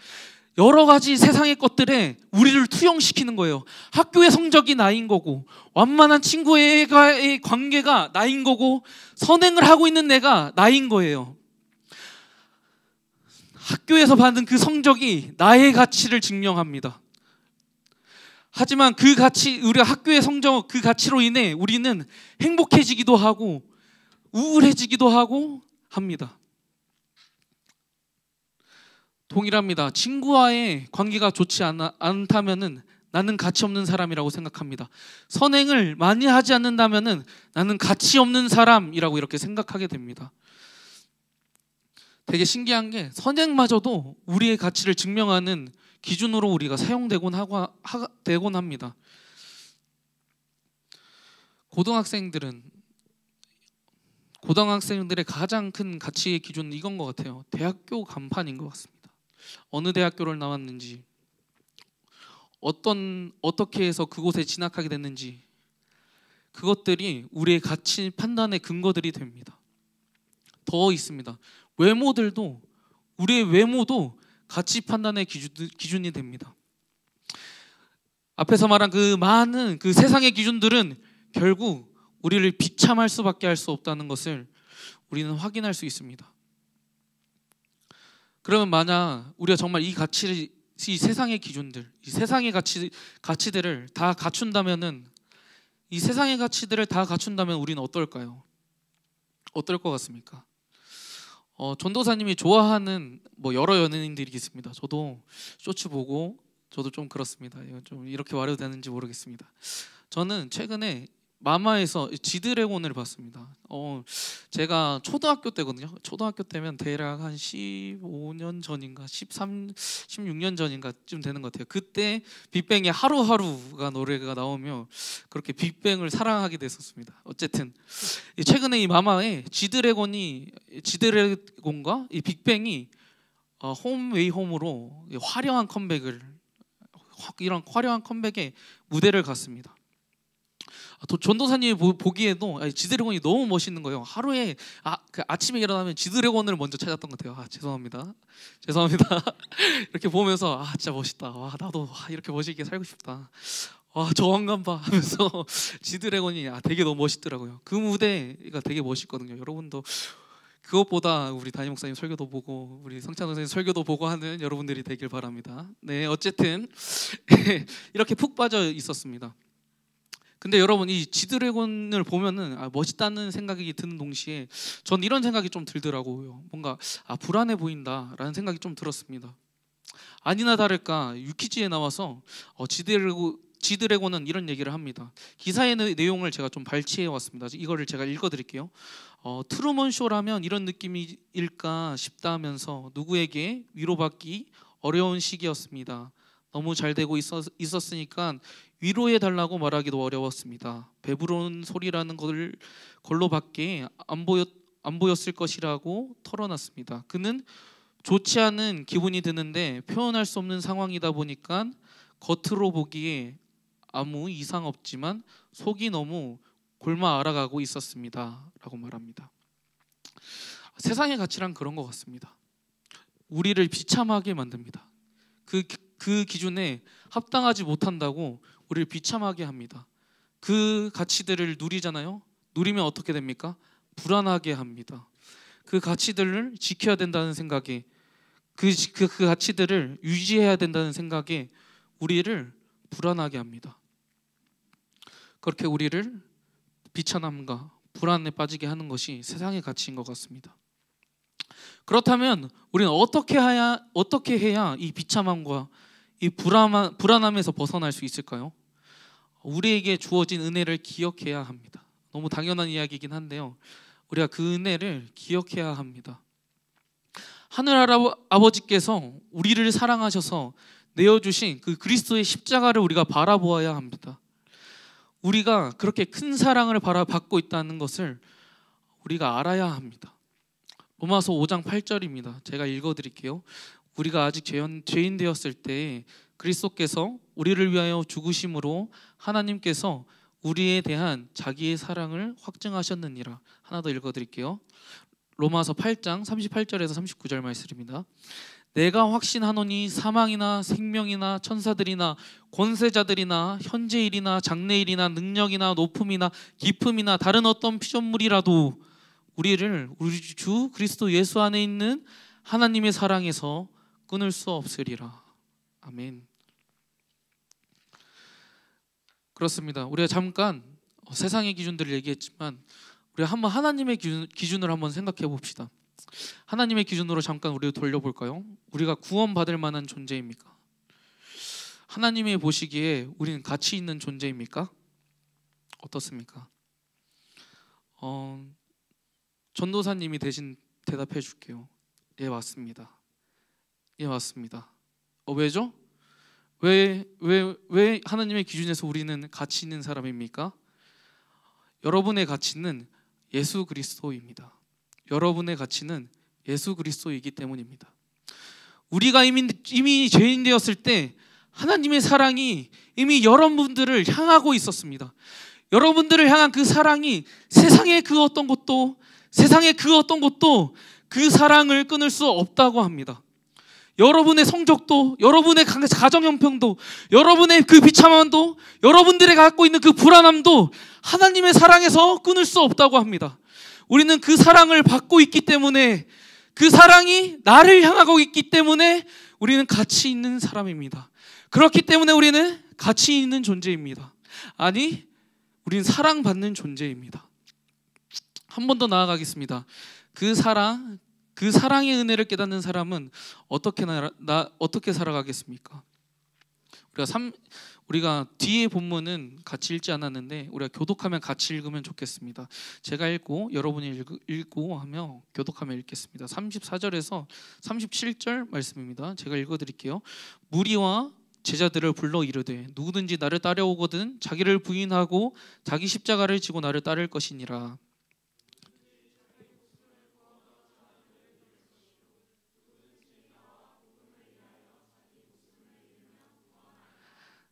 여러 가지 세상의 것들에 우리를 투영시키는 거예요. 학교의 성적이 나인 거고, 완만한 친구와의 관계가 나인 거고, 선행을 하고 있는 내가 나인 거예요. 학교에서 받은 그 성적이 나의 가치를 증명합니다. 하지만 그 가치, 우리가 학교의 성적, 그 가치로 인해 우리는 행복해지기도 하고 우울해지기도 하고 합니다. 동일합니다. 친구와의 관계가 좋지 않다면은 나는 가치 없는 사람이라고 생각합니다. 선행을 많이 하지 않는다면은 나는 가치 없는 사람이라고 이렇게 생각하게 됩니다. 되게 신기한 게 선행마저도 우리의 가치를 증명하는 기준으로 우리가 사용되곤 합니다. 고등학생들의 가장 큰 가치의 기준은 이건 것 같아요. 대학교 간판인 것 같습니다. 어느 대학교를 나왔는지, 어떻게 해서 그곳에 진학하게 됐는지, 그것들이 우리의 가치 판단의 근거들이 됩니다. 더 있습니다. 우리의 외모도 가치 판단의 기준이 됩니다. 앞에서 말한 그 많은 그 세상의 기준들은 결국 우리를 비참할 수밖에 할 수 없다는 것을 우리는 확인할 수 있습니다. 그러면 만약 우리가 정말 이 세상의 기준들, 이 세상의 가치들을 다 갖춘다면은, 이 세상의 가치들을 다 갖춘다면 우리는 어떨까요? 어떨 것 같습니까? 전도사님이 좋아하는 여러 연예인들이 있습니다. 저도 쇼츠 보고 저도 좀 그렇습니다. 좀 이렇게 말해도 되는지 모르겠습니다. 저는 최근에 마마에서 지드래곤을 봤습니다. 제가 초등학교 때거든요. 초등학교 때면 대략 한 15년 전인가 16년 전인가쯤 되는 것 같아요. 그때 빅뱅의 하루하루가 노래가 나오며 그렇게 빅뱅을 사랑하게 됐었습니다. 어쨌든 최근에 이 마마에 지드래곤과 이 빅뱅이 홈 웨이 홈으로 이런 화려한 컴백에 무대를 갔습니다. 전도사님이 보기에도 지드래곤이 너무 멋있는 거예요. 하루에 아침에 일어나면 지드래곤을 먼저 찾았던 것 같아요. 죄송합니다. 이렇게 보면서 진짜 멋있다. 나도 이렇게 멋있게 살고 싶다. 저 왕관 봐 하면서 지드래곤이 되게 너무 멋있더라고요. 그 무대가 되게 멋있거든요. 여러분도 그것보다 우리 담임 목사님 설교도 보고 우리 성찬 선생님 설교도 보고 하는 여러분들이 되길 바랍니다. 네, 어쨌든 이렇게 푹 빠져 있었습니다. 근데 여러분 이 지드래곤을 보면은 멋있다는 생각이 드는 동시에 전 이런 생각이 좀 들더라고요. 뭔가 불안해 보인다라는 생각이 좀 들었습니다. 아니나 다를까 유키즈에 나와서 지드래곤은 이런 얘기를 합니다. 기사의 내용을 제가 좀 발췌해 왔습니다. 이거를 제가 읽어드릴게요. 트루먼 쇼라면 이런 느낌일까 싶다 하면서 누구에게 위로받기 어려운 시기였습니다. 너무 잘 되고 있었으니까 위로해 달라고 말하기도 어려웠습니다. 배부른 소리라는 걸로밖에 안 보였을 것이라고 털어놨습니다. 그는 좋지 않은 기분이 드는데 표현할 수 없는 상황이다 보니까 겉으로 보기에 아무 이상 없지만 속이 너무 골마 알아가고 있었습니다. 라고 말합니다. 세상의 가치란 그런 것 같습니다. 우리를 비참하게 만듭니다. 그 기준에 합당하지 못한다고 우리를 비참하게 합니다. 그 가치들을 누리잖아요. 누리면 어떻게 됩니까? 불안하게 합니다. 그 가치들을 지켜야 된다는 생각에 그 가치들을 유지해야 된다는 생각에 우리를 불안하게 합니다. 그렇게 우리를 비참함과 불안에 빠지게 하는 것이 세상의 가치인 것 같습니다. 그렇다면 우리는 어떻게 해야 이 비참함과 이 불안함에서 벗어날 수 있을까요? 우리에게 주어진 은혜를 기억해야 합니다. 너무 당연한 이야기이긴 한데요. 우리가 그 은혜를 기억해야 합니다. 하늘 아버지께서 우리를 사랑하셔서 내어주신 그 그리스도의 십자가를 우리가 바라보아야 합니다. 우리가 그렇게 큰 사랑을 받고 있다는 것을 우리가 알아야 합니다. 로마서 5장 8절입니다. 제가 읽어드릴게요. 우리가 아직 죄인 되었을 때 그리스도께서 우리를 위하여 죽으심으로 하나님께서 우리에 대한 자기의 사랑을 확증하셨느니라. 하나 더 읽어드릴게요. 로마서 8장 38절에서 39절 말씀입니다. 내가 확신하노니 사망이나 생명이나 천사들이나 권세자들이나 현재일이나 장래일이나 능력이나 높음이나 깊음이나 다른 어떤 피조물이라도 우리를 우리 주 그리스도 예수 안에 있는 하나님의 사랑에서 끊을 수 없으리라. 아멘. 그렇습니다. 우리가 잠깐 세상의 기준들을 얘기했지만 우리가 한번 하나님의 기준을 한번 생각해 봅시다. 하나님의 기준으로 잠깐 우리를 돌려볼까요? 우리가 구원받을 만한 존재입니까? 하나님이 보시기에 우리는 가치 있는 존재입니까? 어떻습니까? 전도사님이 대신 대답해 줄게요. 예, 맞습니다. 예, 맞습니다. 왜죠? 왜 하나님의 기준에서 우리는 가치 있는 사람입니까? 여러분의 가치는 예수 그리스도입니다. 여러분의 가치는 예수 그리스도이기 때문입니다. 우리가 이미 죄인 되었을 때 하나님의 사랑이 이미 여러분들을 향하고 있었습니다. 여러분들을 향한 그 사랑이 세상의 그 어떤 것도 그 사랑을 끊을 수 없다고 합니다. 여러분의 성적도, 여러분의 가정 형편도, 여러분의 그 비참함도, 여러분들이 갖고 있는 그 불안함도 하나님의 사랑에서 끊을 수 없다고 합니다. 우리는 그 사랑을 받고 있기 때문에, 그 사랑이 나를 향하고 있기 때문에 우리는 가치 있는 사람입니다. 그렇기 때문에 우리는 가치 있는 존재입니다. 아니, 우리는 사랑받는 존재입니다. 한 번 더 나아가겠습니다. 그 사랑의 은혜를 깨닫는 사람은 어떻게 살아가겠습니까? 우리가 뒤에 본문은 같이 읽지 않았는데 우리가 교독하면 같이 읽으면 좋겠습니다. 제가 읽고 여러분이 읽고 하며 교독하며 읽겠습니다. 34절에서 37절 말씀입니다. 제가 읽어드릴게요. 무리와 제자들을 불러 이르되 누구든지 나를 따라오거든 자기를 부인하고 자기 십자가를 지고 나를 따를 것이니라.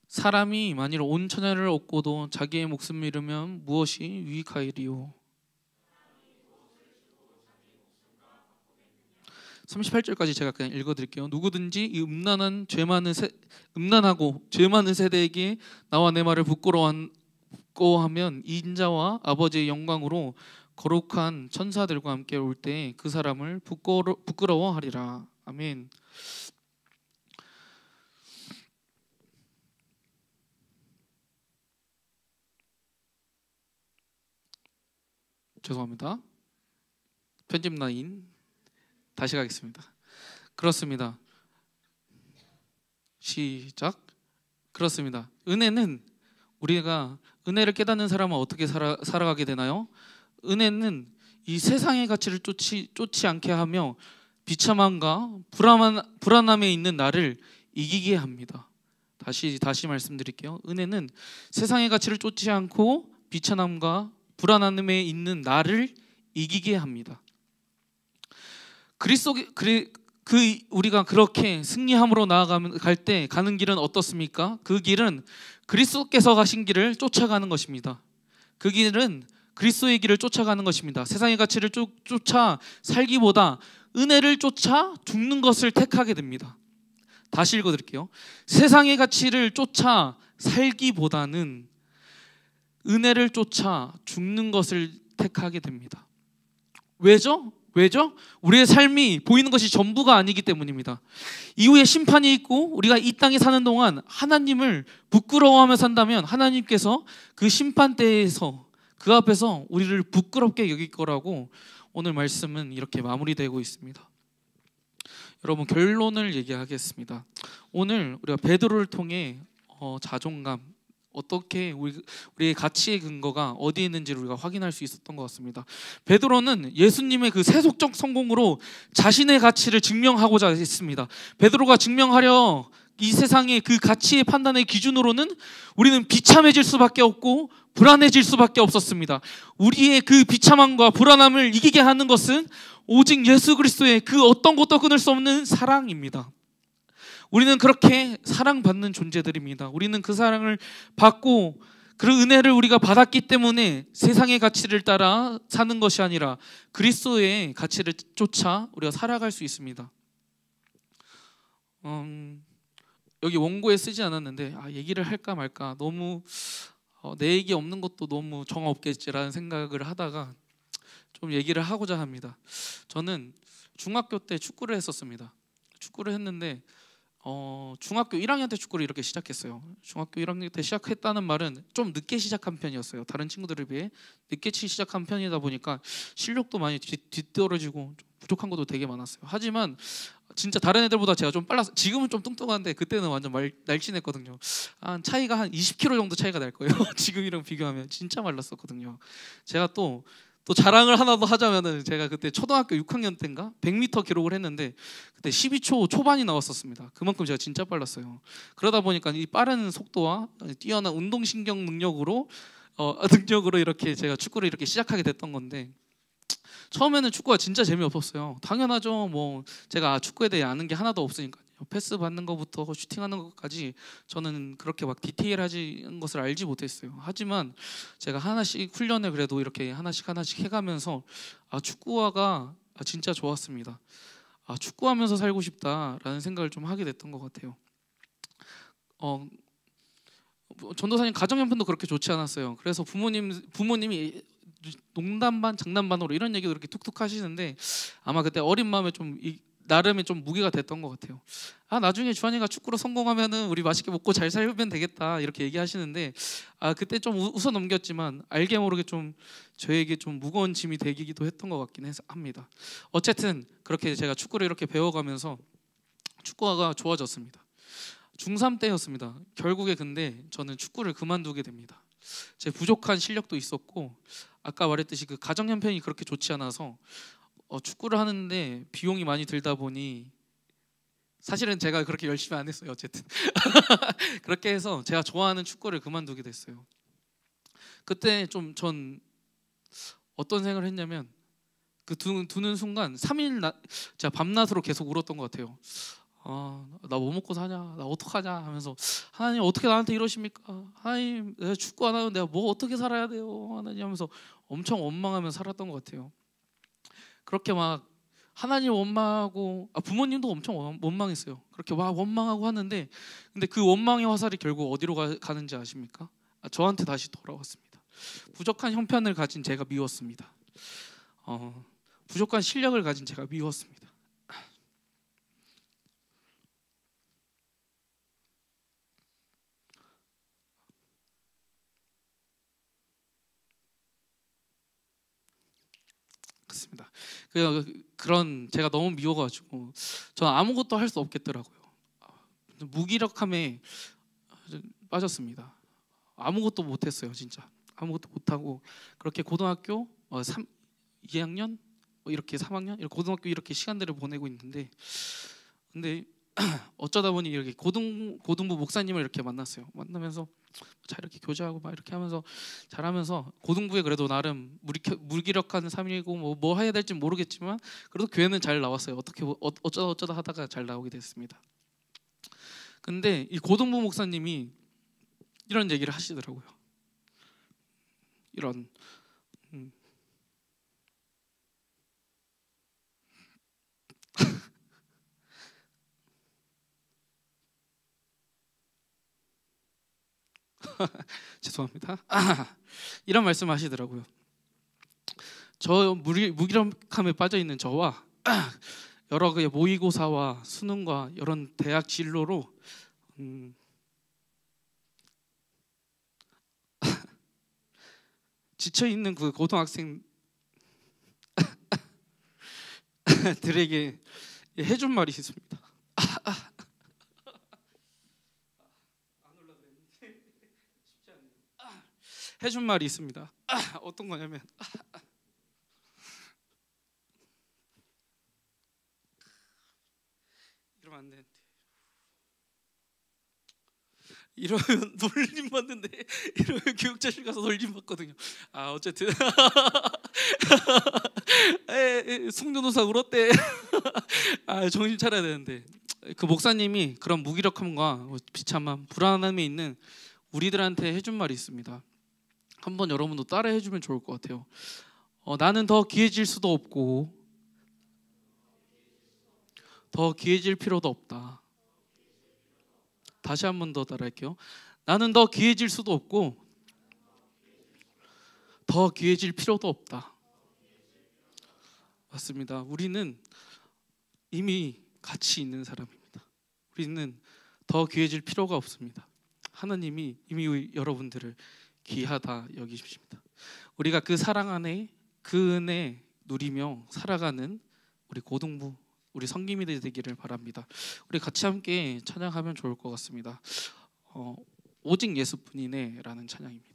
사람이 만일 온 천하를 얻고도 자기의 목숨을 잃으면 무엇이 유익하리요? 38절까지 제가 그냥 읽어드릴게요. 누구든지 이 음란하고 죄 많은 세대에게 나와 내 말을 부끄러워하면 인자와 아버지의 영광으로 거룩한 천사들과 함께 올 때 그 사람을 부끄러워하리라. 아멘. 죄송합니다. 편집 라인 다시 가겠습니다. 그렇습니다. 시작. 그렇습니다. 은혜는 우리가 은혜를 깨닫는 사람은 어떻게 살아가게 되나요? 은혜는 이 세상의 가치를 쫓지 않게 하며 비참함과 불안함에 있는 나를 이기게 합니다. 다시 말씀드릴게요. 은혜는 세상의 가치를 쫓지 않고 비참함과 불안함에 있는 나를 이기게 합니다. 우리가 그렇게 승리함으로 나아갈 때 가는 길은 어떻습니까? 그 길은 그리스도께서 가신 길을 쫓아가는 것입니다. 그 길은 그리스도의 길을 쫓아가는 것입니다. 세상의 가치를 쫓아 살기보다 은혜를 쫓아 죽는 것을 택하게 됩니다. 다시 읽어드릴게요. 세상의 가치를 쫓아 살기보다는 은혜를 쫓아 죽는 것을 택하게 됩니다. 왜죠? 우리의 삶이 보이는 것이 전부가 아니기 때문입니다. 이후에 심판이 있고 우리가 이 땅에 사는 동안 하나님을 부끄러워하며 산다면 하나님께서 그 심판대에서 그 앞에서 우리를 부끄럽게 여길 거라고 오늘 말씀은 이렇게 마무리되고 있습니다. 여러분, 결론을 얘기하겠습니다. 오늘 우리가 베드로를 통해 자존감, 어떻게 우리의 가치의 근거가 어디에 있는지를 우리가 확인할 수 있었던 것 같습니다. 베드로는 예수님의 그 세속적 성공으로 자신의 가치를 증명하고자 했습니다. 베드로가 증명하려 이 세상의 그 가치의 판단의 기준으로는 우리는 비참해질 수밖에 없고 불안해질 수밖에 없었습니다. 우리의 그 비참함과 불안함을 이기게 하는 것은 오직 예수 그리스도의 그 어떤 것도 끊을 수 없는 사랑입니다. 우리는 그렇게 사랑받는 존재들입니다. 우리는 그 사랑을 받고 그 은혜를 우리가 받았기 때문에 세상의 가치를 따라 사는 것이 아니라 그리스도의 가치를 쫓아 우리가 살아갈 수 있습니다. 여기 원고에 쓰지 않았는데 얘기를 할까 말까 너무 내 얘기 없는 것도 너무 정화 없겠지라는 생각을 하다가 좀 얘기를 하고자 합니다. 저는 중학교 때 축구를 했었습니다. 축구를 했는데 중학교 1학년 때 축구를 이렇게 시작했어요. 중학교 1학년 때 시작했다는 말은 좀 늦게 시작한 편이었어요. 다른 친구들에 비해 늦게 시작한 편이다 보니까 실력도 많이 뒤떨어지고 좀 부족한 것도 되게 많았어요. 하지만 진짜 다른 애들보다 제가 좀 빨라서 지금은 좀 뚱뚱한데 그때는 완전 날씬했거든요. 차이가 한 20kg 정도 차이가 날 거예요. 지금이랑 비교하면 진짜 말랐었거든요. 제가 또 자랑을 하나 더 하자면은 제가 그때 초등학교 6학년 때인가 100m 기록을 했는데 그때 12초 초반이 나왔었습니다. 그만큼 제가 진짜 빨랐어요. 그러다 보니까 이 빠른 속도와 뛰어난 운동신경 능력으로 이렇게 제가 축구를 이렇게 시작하게 됐던 건데 처음에는 축구가 진짜 재미없었어요. 당연하죠. 뭐 제가 축구에 대해 아는 게 하나도 없으니까요. 패스 받는 것부터 슈팅하는 것까지 저는 그렇게 막 디테일하지 것을 알지 못했어요. 하지만 제가 하나씩 훈련을 그래도 이렇게 하나씩 해가면서 축구화가 진짜 좋았습니다. 축구하면서 살고 싶다라는 생각을 좀 하게 됐던 것 같아요. 전도사님 가정 형편도 그렇게 좋지 않았어요. 그래서 부모님이 농담 반 장난 반으로 이런 얘기도 이렇게 툭툭 하시는데 아마 그때 어린 마음에 좀 나름의 좀 무게가 됐던 것 같아요. 나중에 주한이가 축구로 성공하면은 우리 맛있게 먹고 잘 살면 되겠다 이렇게 얘기하시는데 그때 좀 웃어 넘겼지만 알게 모르게 좀 저에게 좀 무거운 짐이 되기도 했던 것 같긴 합니다. 어쨌든 그렇게 제가 축구를 이렇게 배워가면서 축구가 좋아졌습니다. 중3 때였습니다. 결국에 근데 저는 축구를 그만두게 됩니다. 제 부족한 실력도 있었고 아까 말했듯이 그 가정 형편이 그렇게 좋지 않아서 축구를 하는데 비용이 많이 들다 보니 사실은 제가 그렇게 열심히 안 했어요. 어쨌든 그렇게 해서 제가 좋아하는 축구를 그만두게 됐어요. 그때 좀 전 어떤 생각을 했냐면 그 두는 순간 3일 제가 밤낮으로 계속 울었던 것 같아요. 나 뭐 먹고 사냐, 나 어떡하냐 하면서 하나님 어떻게 나한테 이러십니까? 하나님 내가 축구 안 하면 내가 뭐 어떻게 살아야 돼요? 하나님 하면서 엄청 원망하면서 살았던 것 같아요. 그렇게 막 하나님 원망하고 부모님도 엄청 원망했어요. 그렇게 막 원망하고 하는데 근데 그 원망의 화살이 결국 어디로 가는지 아십니까? 저한테 다시 돌아왔습니다. 부족한 형편을 가진 제가 미웠습니다. 부족한 실력을 가진 제가 미웠습니다. 있습니다. 그런 제가 너무 미워가지고 저는 아무것도 할 수 없겠더라고요. 무기력함에 빠졌습니다. 아무것도 못했어요. 진짜 아무것도 못하고 그렇게 고등학교 2학년 이렇게 3학년 이렇게 고등학교 이렇게 시간들을 보내고 있는데, 근데 어쩌다 보니 이렇게 고등부 목사님을 이렇게 만났어요. 만나면서 자 이렇게 교제하고 막 이렇게 하면서 잘하면서 고등부에 그래도 나름 무기력한 3일고 뭐 해야 될지 모르겠지만 그래도 교회는 잘 나왔어요. 어쩌다 하다가 잘 나오게 됐습니다. 근데 이 고등부 목사님이 이런 얘기를 하시더라고요. 이런 죄송합니다. 이런 말씀하시더라고요. 저 무기력함에 빠져 있는 저와 여러 그 모의고사와 수능과 이런 대학 진로로 지쳐 있는 그 고등학생 들에게 해준 말이 있습니다. 해준 말이 있습니다. 어떤 거냐면 이러면 안 되는데, 이러면 놀림 받는데, 이러면 교육자실 가서 놀림 받거든요. 어쨌든 송전도사 울었대. 정신 차려야 되는데, 그 목사님이 그런 무기력함과 비참함, 불안함에 있는 우리들한테 해준 말이 있습니다. 한번 여러분도 따라 해주면 좋을 것 같아요. 나는 더 귀해질 수도 없고 더 귀해질 필요도 없다. 다시 한 번 더 따라할게요. 나는 더 귀해질 수도 없고 더 귀해질 필요도 없다. 맞습니다. 우리는 이미 가치 있는 사람입니다. 우리는 더 귀해질 필요가 없습니다. 하나님이 이미 여러분들을 귀하다 여기십니다. 우리가 그 사랑 안에 그 은혜 누리며 살아가는 우리 고등부, 우리 성김이들 되기를 바랍니다. 우리 같이 함께 찬양하면 좋을 것 같습니다. 오직 예수뿐이네 라는 찬양입니다.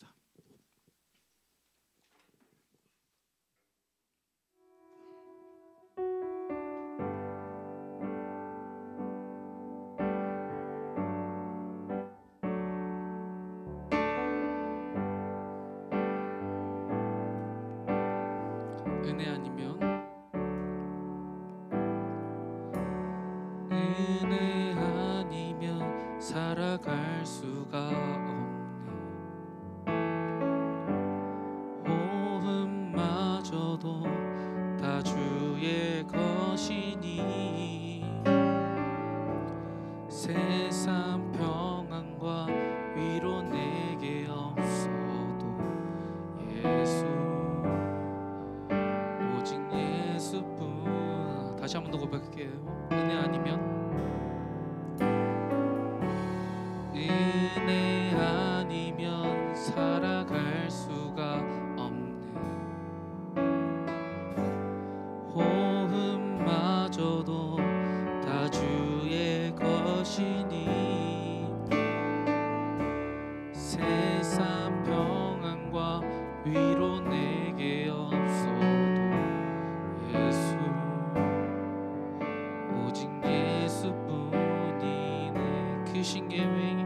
은혜 아니면 살아갈 수가 없네. 호흡마저도 다 주의 것이니 세상 평안과 위로 내게 없어도 예수, 오직 예수뿐. 다시 한 번 더 고백할게요. 은혜 아니면 살아갈 수가 없네. 호흡마저도 다 주의 것이니 세상 평안과 위로 내게 없어도 예수, 오직 예수뿐이네. 그 신계획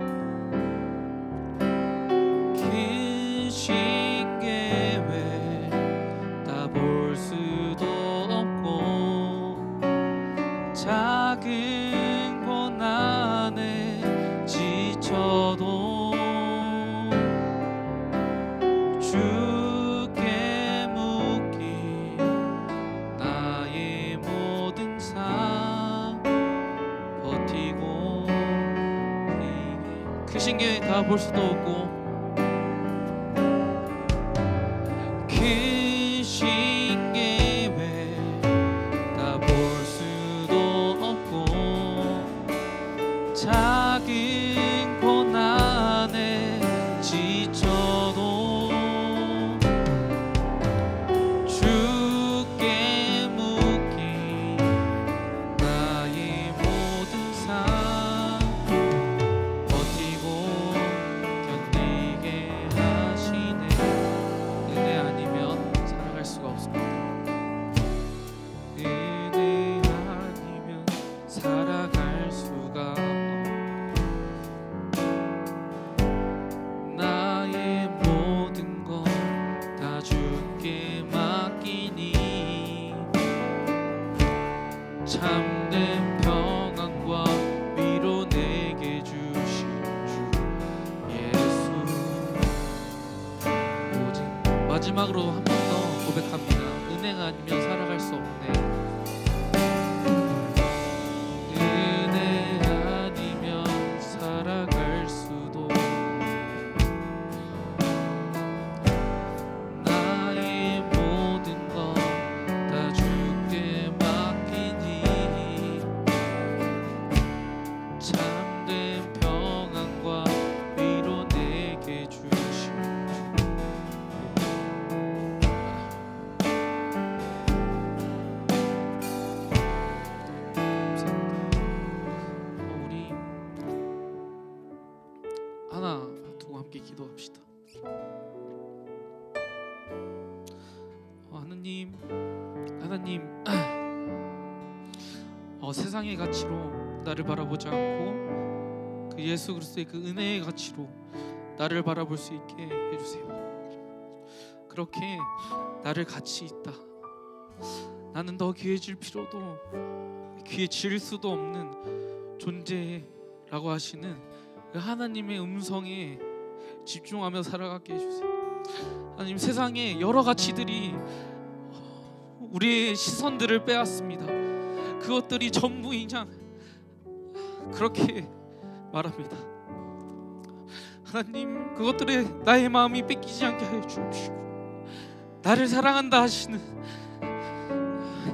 작은 고난에 지쳐도 주께 묻기 나의 모든 삶 버티고 크신 계획 다 볼 수도 없고 크신 계획 다 볼 수도 없고 작은 고난에 지쳐도 주께 참된 평안과 위로 내게 주신 주 예수. 오직 마지막으로 한 번 더 고백합니다. 은혜가 아니면 살아갈 수 없네. 은혜 아니면 살아갈 수도 없네. 나의 모든 것 다 주께 맡기니 참된 평안과 위로 내게 주신 우리 하나 두고 함께 기도합시다. 하나님, 세상의 가치로 나를 바라보지 않고 그 예수 그리스도의 그 은혜의 가치로 나를 바라볼 수 있게 해주세요. 그렇게 나를 가치 있다, 나는 더 귀해질 필요도 귀해질 수도 없는 존재라고 하시는 그 하나님의 음성에 집중하며 살아가게 해주세요. 하나님, 세상에 여러 가치들이 우리의 시선들을 빼앗습니다. 그것들이 전부이냐 그렇게 말합니다. 하나님, 그것들에 나의 마음이 뺏기지 않게 하여 주옵시고 나를 사랑한다 하시는,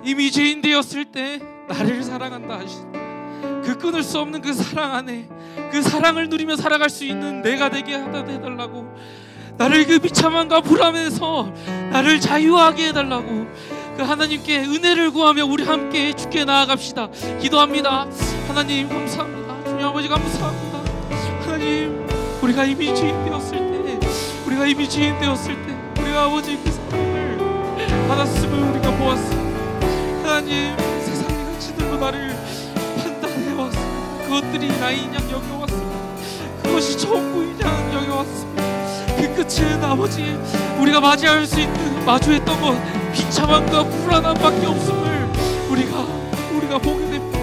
이미 죄인 되었을 때 나를 사랑한다 하시는 그 끊을 수 없는 그 사랑 안에, 그 사랑을 누리며 살아갈 수 있는 내가 되게 해달라고, 나를 그 비참함과 불안에서 나를 자유하게 해달라고 그 하나님께 은혜를 구하며 우리 함께 주께 나아갑시다. 기도합니다. 하나님 감사합니다. 주님 아버지 감사합니다. 하나님, 우리가 이미 죄인 되었을 때, 우리가 아버지 그 사랑을 받았음을 우리가 보았습니다. 하나님, 세상의 가치들로 나를 판단해왔습니다. 그것들이 나인 양 여겨왔습니다. 그것이 전부인 양 여겨왔습니다. 그 끝은 아버지, 우리가 맞이할 수 있는, 마주했던 것 비참함과 불안함밖에 없음을 우리가 보게 됩니다.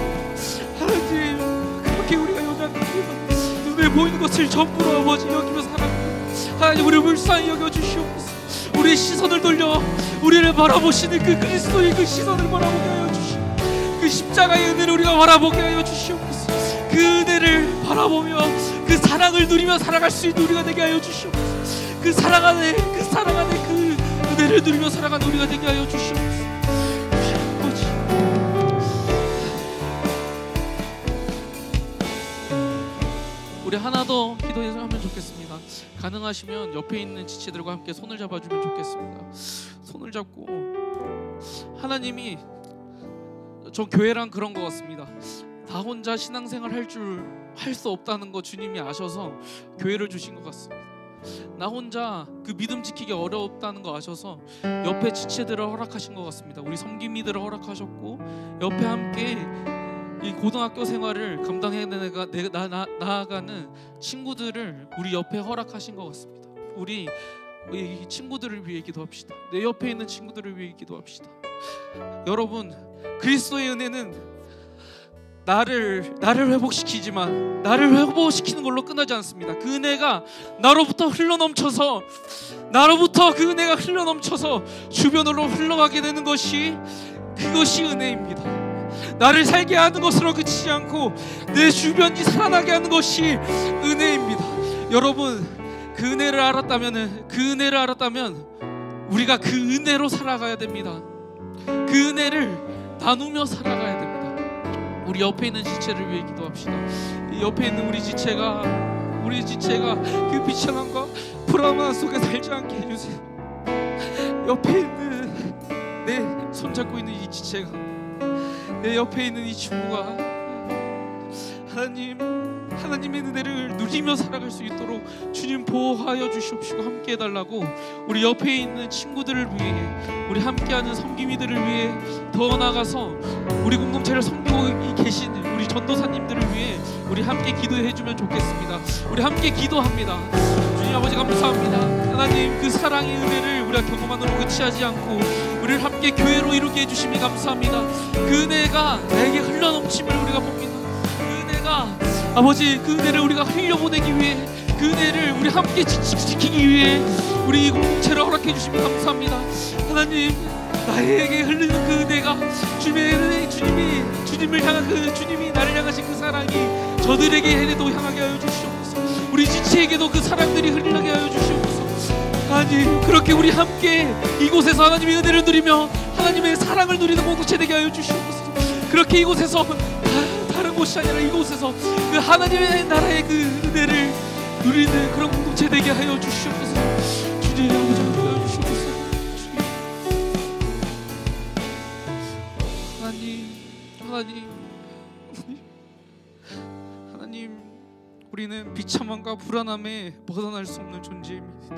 하나님, 그렇게 우리가 연약합니다. 눈에 보이는 것을 전부로 아버지 여기며 살아갑니다. 하나님, 우리를 불쌍히 여겨주시옵소서. 우리의 시선을 돌려 우리를 바라보시는 그 그리스도의 그 시선을 바라보게 하여 주시옵소서. 그 십자가의 은혜를 우리가 바라보게 하여 주시옵소서. 그 은혜를 바라보며 그 사랑을 누리며 살아갈 수 있는 우리가 되게 하여 주시옵소서. 그 사랑 안에 그 은혜를 누리며 살아가는 우리가 되게 하여 주시옵소서. 아버지, 우리 하나 더 기도해서 하면 좋겠습니다. 가능하시면 옆에 있는 지체들과 함께 손을 잡아주면 좋겠습니다. 손을 잡고, 하나님이, 저 교회랑 그런 것 같습니다. 나 혼자 신앙생활 할 수 없다는 거 주님이 아셔서 교회를 주신 것 같습니다. 나 혼자 그 믿음 지키기 어렵다는 거 아셔서 옆에 지체들을 허락하신 것 같습니다. 우리 섬김이들을 허락하셨고, 옆에 함께 이 고등학교 생활을 감당해 나아가는 친구들을 우리 옆에 허락하신 것 같습니다. 우리 이 친구들을 위해 기도합시다. 내 옆에 있는 친구들을 위해 기도합시다. 여러분, 그리스도의 은혜는 나를 회복시키지만 나를 회복시키는 걸로 끝나지 않습니다. 그 은혜가 나로부터 그 은혜가 흘러넘쳐서 주변으로 흘러가게 되는 것이, 그것이 은혜입니다. 나를 살게 하는 것으로 그치지 않고 내 주변이 살아나게 하는 것이 은혜입니다. 여러분, 그 은혜를 알았다면 우리가 그 은혜로 살아가야 됩니다. 그 은혜를 나누며 살아가야 됩니다. 우리 옆에 있는 지체를 위해 기도합시다. 이 옆에 있는 우리 지체가 그 비참함과 불안함 속에 살지 않게 해주세요. 옆에 있는 내 손잡고 있는 이 지체가, 내 옆에 있는 이 친구가 하나님의 은혜를 누리며 살아갈 수 있도록 주님 보호하여 주시옵시고 함께 해달라고, 우리 옆에 있는 친구들을 위해, 우리 함께하는 섬김이들을 위해, 더 나아가서 우리 공동체를 섬기고 계신 우리 전도사님들을 위해 우리 함께 기도해주면 좋겠습니다. 우리 함께 기도합니다. 주님 아버지 감사합니다. 하나님, 그 사랑의 은혜를 우리가 경험하는 취하지 않고 우리를 함께 교회로 이루게 해주심이 감사합니다. 그 은혜가 나에게 흘러넘침을 우리가 봅니다. 그 은혜가 아버지, 그 은혜를 우리가 흘려보내기 위해, 그 은혜를 우리 함께 지키기 위해 우리 이 공동체를 허락해 주시면 감사합니다. 하나님, 나에게 흐르는 그 은혜가 주님의 은혜, 주님을 향한 그 주님이 나를 향하신 그 사랑이 저들에게도 향하게 하여 주시옵소서. 우리 지체에게도 그 사랑들이 흘러게 하여 주시옵소서. 하나님, 그렇게 우리 함께 이곳에서 하나님의 은혜를 누리며 하나님의 사랑을 누리는 공동체 되게 하여 주시옵소서. 그렇게 이곳에서 다른 곳이 아니라 이곳에서 그 하나님의 나라의 그 은혜를 누리는 그런 공동체 되게 하여 주시옵소서. 주님, 아버지 하여 주시옵소서. 주님, 하나님, 우리는 비참함과 불안함에 벗어날 수 없는 존재입니다.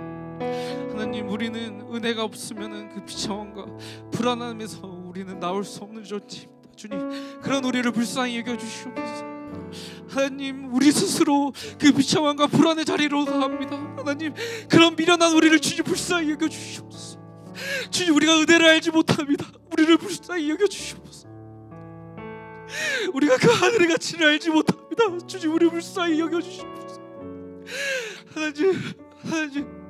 하나님, 우리는 은혜가 없으면 그 비참함과 불안함에서 우리는 나올 수 없는 존재입니다. 주님, 그런 우리를 불쌍히 여겨주시옵소서. 하나님, 우리 스스로 그 비참함과 불안의 자리로 나갑니다. 하나님, 그런 미련한 우리를 주님 불쌍히 여겨주시옵소서. 주님, 우리가 은혜를 알지 못합니다. 우리를 불쌍히 여겨주시옵소서. 우리가 그 하늘의 가치를 알지 못합니다. 주님, 우리 불쌍히 여겨주시옵소서. 하나님,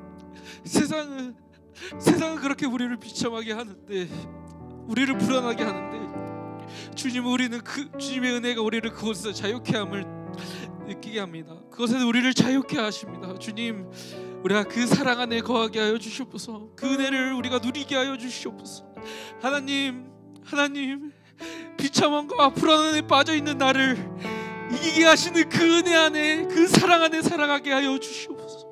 세상은 그렇게 우리를 비참하게 하는데, 우리를 불안하게 하는데, 주님, 우리는 그 주님의 은혜가 우리를 그곳에서 자유케 함을 느끼게 합니다. 그것에서 우리를 자유케 하십니다. 주님, 우리가 그 사랑 안에 거하게 하여 주시옵소서. 그 은혜를 우리가 누리게 하여 주시옵소서. 하나님, 비참함과 불안함에 빠져있는 나를 이기게 하시는 그 은혜 안에, 그 사랑 안에 살아가게 하여 주시옵소서.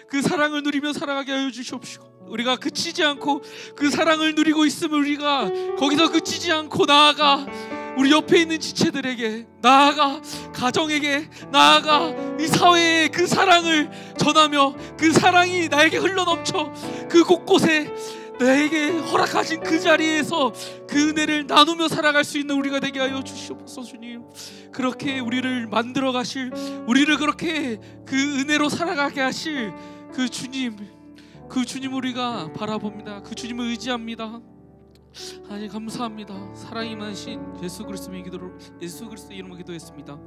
그 사랑을 누리며 살아가게 하여 주시옵시고, 우리가 그치지 않고 그 사랑을 누리고 있으면 우리가 거기서 그치지 않고 나아가 우리 옆에 있는 지체들에게, 나아가 가정에게, 나아가 이 사회에 그 사랑을 전하며 그 사랑이 나에게 흘러넘쳐 그 곳곳에 나에게 허락하신 그 자리에서 그 은혜를 나누며 살아갈 수 있는 우리가 되게 하여 주시옵소서. 주님, 그렇게 우리를 만들어 가실, 우리를 그렇게 그 은혜로 살아가게 하실 그 주님 우리가 바라봅니다. 그 주님을 의지합니다. 하나님, 감사합니다. 사랑이 많으신 예수 그리스도의 이름으로 기도했습니다.